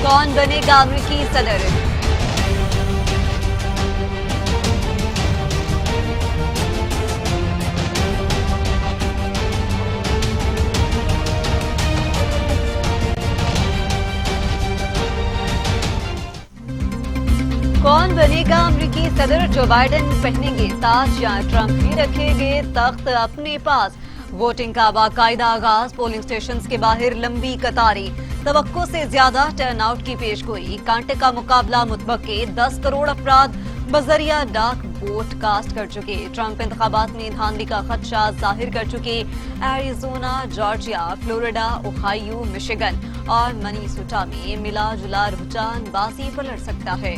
कौन बनेगा अमेरिकी सदर? कौन बनेगा अमेरिकी सदर? जो बाइडेन पहनेंगे ताज या ट्रंप ही रखेंगे तख्त अपने पास? वोटिंग का बाकायदा आगाज, पोलिंग स्टेशन के बाहर लंबी कतारें, तवक्को से ज्यादा टर्नआउट की पेशगोई, कांटे का मुकाबला मुतबक्के, 10 करोड़ अफराद बजरिया डाक वोट कास्ट कर चुके। ट्रंप इंतखाबात में धांधली का खदशा जाहिर कर चुके। Arizona, Georgia, Florida, Ohio, Michigan और मिनेसोटा में मिला जुला रुझान बाजी पलट सकता है।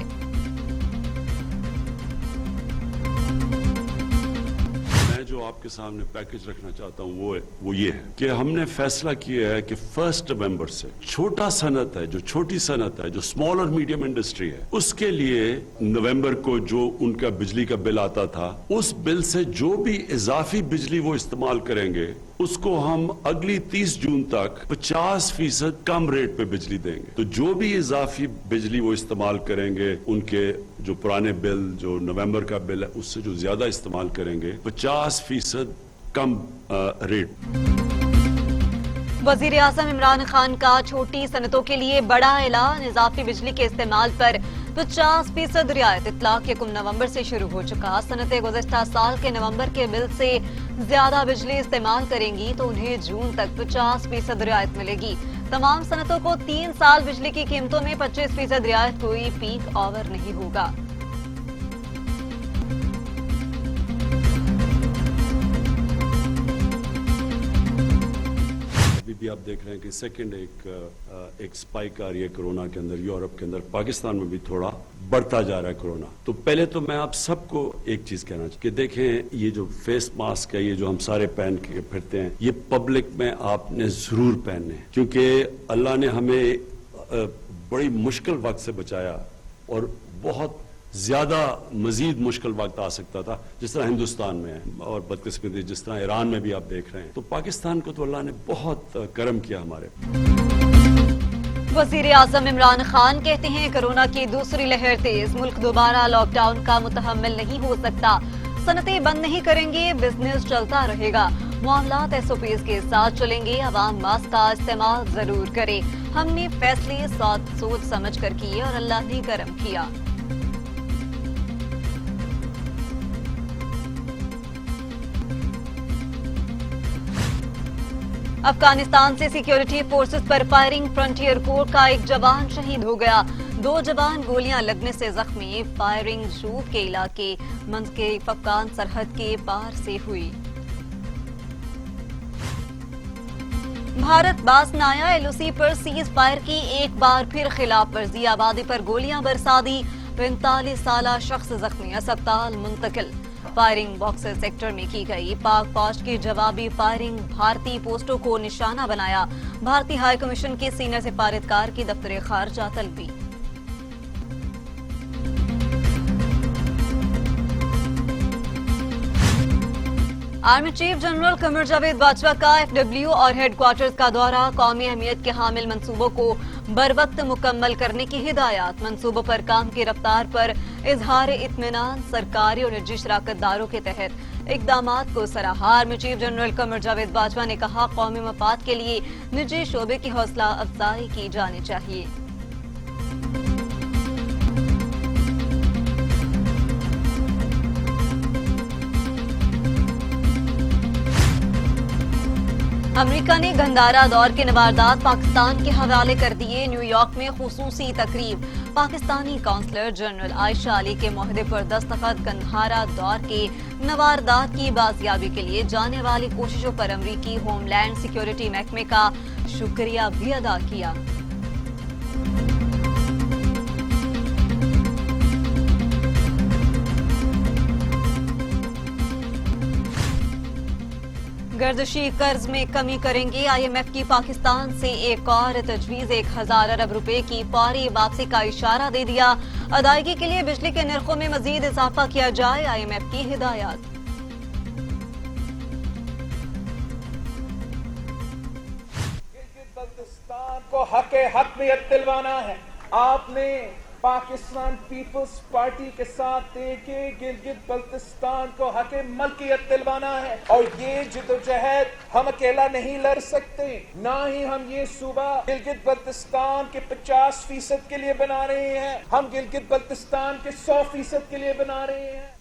जो आपके सामने पैकेज रखना चाहता हूं वो ये है कि हमने फैसला किया है कि 1 नवंबर से छोटा सनत है, जो छोटी सनत है, जो स्मॉल और मीडियम इंडस्ट्री है, उसके लिए नवंबर को जो उनका बिजली का बिल आता था, उस बिल से जो भी इजाफी बिजली वो इस्तेमाल करेंगे उसको हम अगली 30 जून तक 50% कम रेट पे बिजली देंगे। तो जो भी इजाफी बिजली वो इस्तेमाल करेंगे, उनके जो पुराने बिल, जो नवंबर का बिल है, उससे जो ज्यादा इस्तेमाल करेंगे 50% कम रेट। वजीर आजम इमरान खान का छोटी सनतों के लिए बड़ा ऐलान, इजाफी बिजली के इस्तेमाल पर 50% रियायत। इतलाक 1 नवंबर से शुरू हो चुका। सनतें गुज़िश्ता साल के नवंबर के बिल से ज्यादा बिजली इस्तेमाल करेंगी तो उन्हें जून तक 50% रियायत मिलेगी। तमाम सनतों को 3 साल बिजली की कीमतों में 25% रियायत, कोई पीक ओवर नहीं होगा। भी आप देख रहे हैं कि सेकंड एक स्पाइक आ रही है कोरोना के अंदर, यूरोप के अंदर, पाकिस्तान में भी थोड़ा बढ़ता जा रहा है कोरोना। तो पहले तो मैं आप सबको एक चीज कहना चाहिए कि देखें, ये जो फेस मास्क है, ये जो हम सारे पहन के फिरते हैं, ये पब्लिक में आपने जरूर पहनने हैं, क्योंकि अल्लाह ने हमें बड़ी मुश्किल वक्त से बचाया और बहुत ज्यादा मजीद मुश्किल वक्त आ सकता था, जिस तरह हिंदुस्तान में है और बदकिस्मती जिस तरह ईरान में भी आप देख रहे हैं। तो पाकिस्तान को तो अल्लाह ने बहुत करम किया हमारे। वजीर आजम इमरान खान कहते हैं कोरोना की दूसरी लहर तेज, मुल्क दोबारा लॉकडाउन का मुतहम्मिल नहीं हो सकता। सनतें बंद नहीं करेंगे, बिजनेस चलता रहेगा, मामलात SOPs के साथ चलेंगे। अवाम मास्क का इस्तेमाल जरूर करे। हमने फैसले सोच समझ कर किए और अल्लाह ने करम किया। अफगानिस्तान से सिक्योरिटी फोर्सेस पर फायरिंग, फ्रंटियर कोर का एक जवान शहीद हो गया, 2 जवान गोलियां लगने से जख्मी। फायरिंग शूट के इलाके मंजकेफ अफगान सरहद के पार से हुई। भारत बास न आया, LOC पर सीज फायर की एक बार फिर खिलाफ वर्जी, आबादी पर गोलियां बरसा दी, 45 साला शख्स जख्मी, अस्पताल मुंतकिल। फायरिंग बॉक्सर सेक्टर में की गई। पाक फौज की जवाबी फायरिंग, भारतीय पोस्टों को निशाना बनाया। भारतीय हाई कमीशन के सीनियर सिफारतकार की दफ्तर खारजा तलबी। Army chief general Qamar Javed Bajwa का FW और हेडक्वार्टर्स का दौरा, कौमी अहमियत के हामिल मंसूबों को बरवक्त मुकम्मल करने की हिदायत। मंसूबों पर काम की रफ्तार पर इजहार इत्मीनान, सरकारी और निजी शराकतदारों के तहत इकदामात को सराहा। Army chief general Qamar Javed Bajwa ने कहा, कौमी मफाद के लिए निजी शोबे की हौसला अफजाई की जानी चाहिए। अमेरिका ने गंदारा दौर के नवारदात पाकिस्तान के हवाले कर दिए। न्यूयॉर्क में खुसूसी तकरीब, पाकिस्तानी काउंसलर जनरल आयशा अली के मुआहदे पर दस्तखत। गंदारा दौर के नवारदात की बाजियाबी के लिए जाने वाली कोशिशों पर अमेरिकी होमलैंड सिक्योरिटी महकमे का शुक्रिया भी अदा किया। गर्दशी कर्ज में कमी करेंगे, IMF की पाकिस्तान से एक और तजवीज, 1000 अरब रुपए की फौरी वापसी का इशारा दे दिया। अदायगी के लिए बिजली के नरखों में मजीद इजाफा किया जाए, IMF की हिदायत। बल्तिस्तान को हक दिलवाना है, आपने पाकिस्तान पीपल्स पार्टी के साथ देके गिलगित बल्तिस्तान को हके मलकियत दिलवाना है और ये जिद्दोजहद हम अकेला नहीं लड़ सकते, ना ही हम ये सूबा गिलगित बल्तिस्तान के 50% के लिए बना रहे हैं, हम गिलगित बल्तिस्तान के 100% के लिए बना रहे हैं।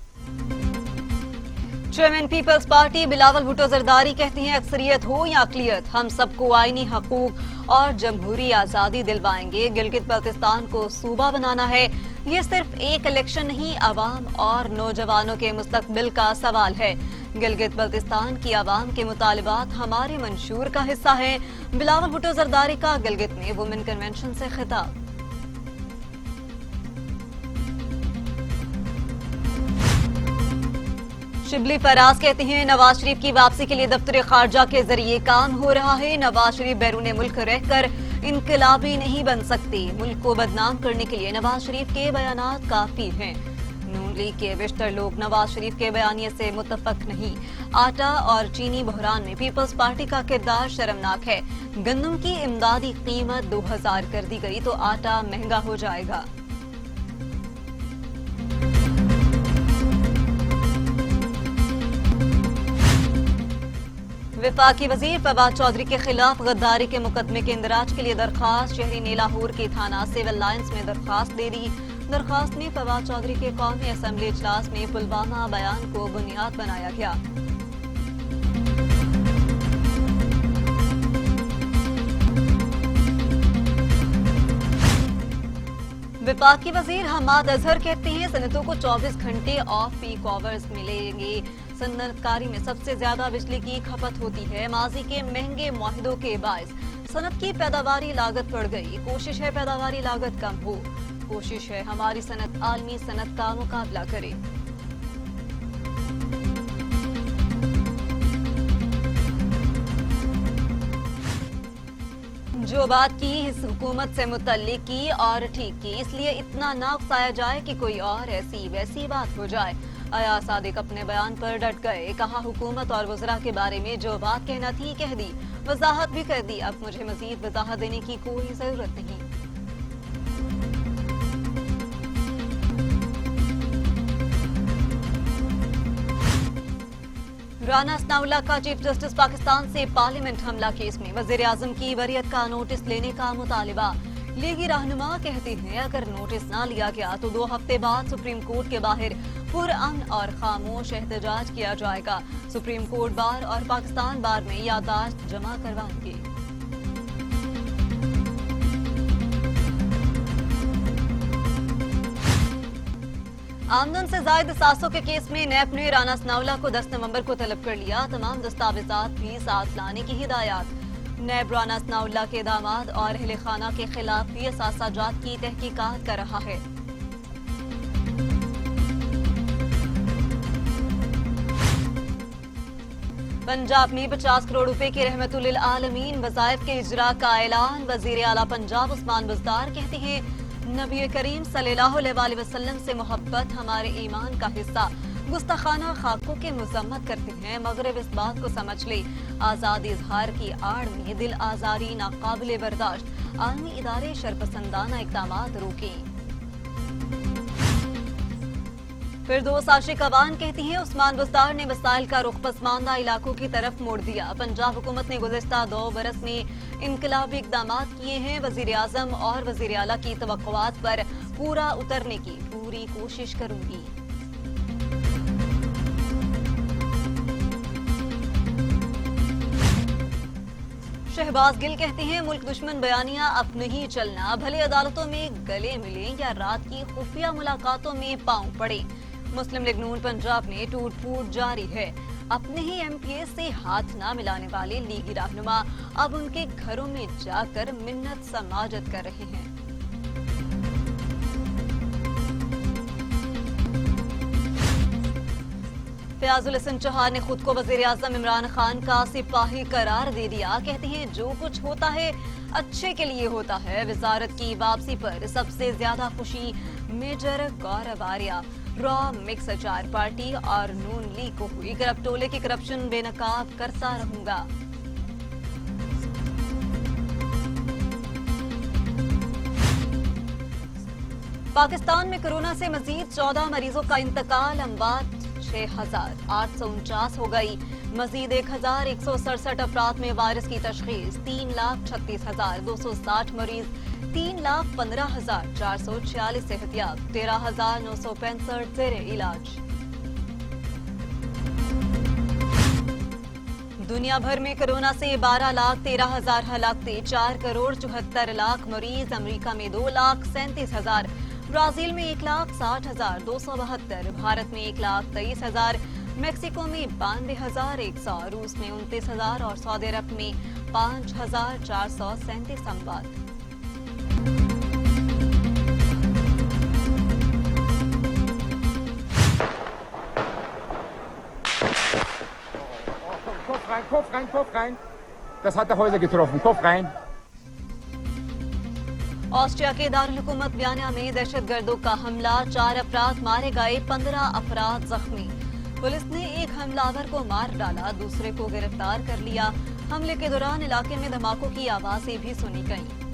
Chairman People's Party Bilawal Bhutto Zardari कहती हैं, अक्सरियत हो या अकलियत, हम सबको आईनी हकूक और जमहूरी आजादी दिलवाएंगे। गिलगित बल्तिस्तान को सूबा बनाना है, ये सिर्फ एक इलेक्शन नहीं, अवाम और नौजवानों के मुस्तकबिल का सवाल है। गिलगित बल्तिस्तान की आवाम के मुतालिबात हमारे मंशूर का हिस्सा है। बिलावल भुट्टो जरदारी का गिलगित में वुमेन कन्वेंशन से खिताब। शिबली फराज कहते हैं, नवाज शरीफ की वापसी के लिए दफ्तर खारजा के जरिए काम हो रहा है। नवाज शरीफ बैरून मुल्क रहकर इनकलाबी नहीं बन सकते। मुल्क को बदनाम करने के लिए नवाज शरीफ के बयानात काफी हैं। नून लीग के बेशतर लोग नवाज शरीफ के बयानिए से मुतफक नहीं। आटा और चीनी बहरान में पीपल्स पार्टी का किरदार शर्मनाक है। गंदम की इमदादी कीमत 2000 कर दी गई तो आटा महंगा हो जाएगा। वफाकी वजीर फवाद चौधरी के खिलाफ गद्दारी के मुकदमे के इंदराज के लिए दरखास्त। शहरी ने लाहौर के थाना सिविल लाइंस में दरखास्त दे दी। दरखास्त में फवाद चौधरी के कौमी असम्बली इजलास में पुलवामा बयान को बुनियाद बनाया गया। वफाकी वजीर हमाद अजहर कहते हैं, सनतों को 24 घंटे ऑफ पीक आवर्स मिलेंगे। सनतकारी में सबसे ज्यादा बिजली की खपत होती है। माजी के महंगे मुआहिदों के बायस सनत की पैदावारी लागत बढ़ गई। कोशिश है पैदावारी लागत कम हो। कोशिश है हमारी सनत आलमी सनत का मुकाबला करे। जो बात की इस हुकूमत से मुतल्लिक की और ठीक की, इसलिए इतना ना उकसाया जाए कि कोई और ऐसी वैसी बात हो जाए। अयाज सादिक अपने बयान पर डट गए। कहा, हुकूमत और वज़रा के बारे में जो बात कहना थी कह दी, वजाहत भी कर दी। अब मुझे मजीद वजाहत देने की कोई जरूरत नहीं। राना असनाउल्लाह का चीफ जस्टिस पाकिस्तान से पार्लियामेंट हमला केस में वजीर आजम की वरीयत का नोटिस लेने का मुतालिबा। लीगी रहनुमा कहते हैं, अगर नोटिस ना लिया गया तो 2 हफ्ते बाद सुप्रीम कोर्ट के बाहर पुरअमन और खामोश एहतजाज किया जाएगा। सुप्रीम कोर्ट बार और पाकिस्तान बार में याददाश्त जमा करवाएंगे। आमदन से जायद 700 के केस में नैब ने राना असनाउल्लाह को 10 नवंबर को तलब कर लिया। तमाम दस्तावेजात भी साथ लाने की हिदायत। नैब राना असनाउल्लाह के दामाद और अहले खाना के खिलाफ भी असासाजात की तहकीकात कर रहा है। पंजाब में 50 करोड़ रुपए के रहमतुल आलमीन वज़ाइफ के इजरा का ऐलान। वजीर आला पंजाब उस्मान बुज़दार कहते हैं, नबी करीम सल्लल्लाहु अलैहि वसल्लम से मोहब्बत हमारे ईमान का हिस्सा। गुस्ताखाना खाकों के मजम्मत करते हैं, मगरिब इस बात को समझ ले, आजादी इजहार की आड़ में दिल आजारी नाकाबिले बर्दाश्त। आलमी इदारे शरपसंदाना इक़दामात रोकें। फिरदौस आशिक अवान कहती हैं, उस्मान बुज़दार ने वसाइल का रुख पसमानदा इलाकों की तरफ मोड़ दिया। पंजाब हुकूमत ने गुज़िश्ता 2 बरस में इनकलाबी इक़दामात किए हैं। वज़ीर आज़म और वज़ीर आला की तवक्कुआत पर पूरा उतरने की पूरी कोशिश करूंगी। शहबाज गिल कहते हैं, मुल्क दुश्मन बयानियां अब नहीं चलना। भले अदालतों में गले मिलें या रात की खुफिया मुलाकातों में पांव पड़े। मुस्लिम लीग नून पंजाब ने टूट फूट जारी है। अपने ही MPA से हाथ ना मिलाने वाले लीगी रहनुमा अब उनके घरों में जाकर मिन्नत समाजत कर रहे हैं। फयाजुल हसन चौहान ने खुद को वजीर आजम इमरान खान का सिपाही करार दे दिया। कहते हैं, जो कुछ होता है अच्छे के लिए होता है। वजारत की वापसी पर सबसे ज्यादा खुशी मेजर गौरव आर्या, रॉ मिक्स अचार पार्टी और नून लीग को हुई। करप्टोले की करप्शन बेनकाब करता रहूंगा। पाकिस्तान में कोरोना से मजीद 14 मरीजों का इंतकाल, अमवात 6,849 हो गई। मजीद 1,167 अफराद में वायरस की तशखीस, 3,36,260 मरीज, 3,15,446 सेहतियाब, 13,965 जेरे इलाज। दुनिया भर में कोरोना से 12,13,000 हलाकतें, 4,74,00,000 मरीज। अमेरिका में 2,37,000, ब्राजील में 1,60,272, भारत में 1,23,000, मेक्सिको में 92,100, रूस में 29,000 और सऊदी अरब में 5,437 अमवात। Kopf rein, Kopf rein. Das hat der Häuser getroffen. Kopf rein. Austria के दारुल हुकूमत वियना में दहशतगर्दों का हमला, 4 अफराद मारे गए, 15 अफराद जख्मी। पुलिस ने एक हमलावर को मार डाला, दूसरे को गिरफ्तार कर लिया। हमले के दौरान इलाके में धमाकों की आवाजें भी सुनी गईं।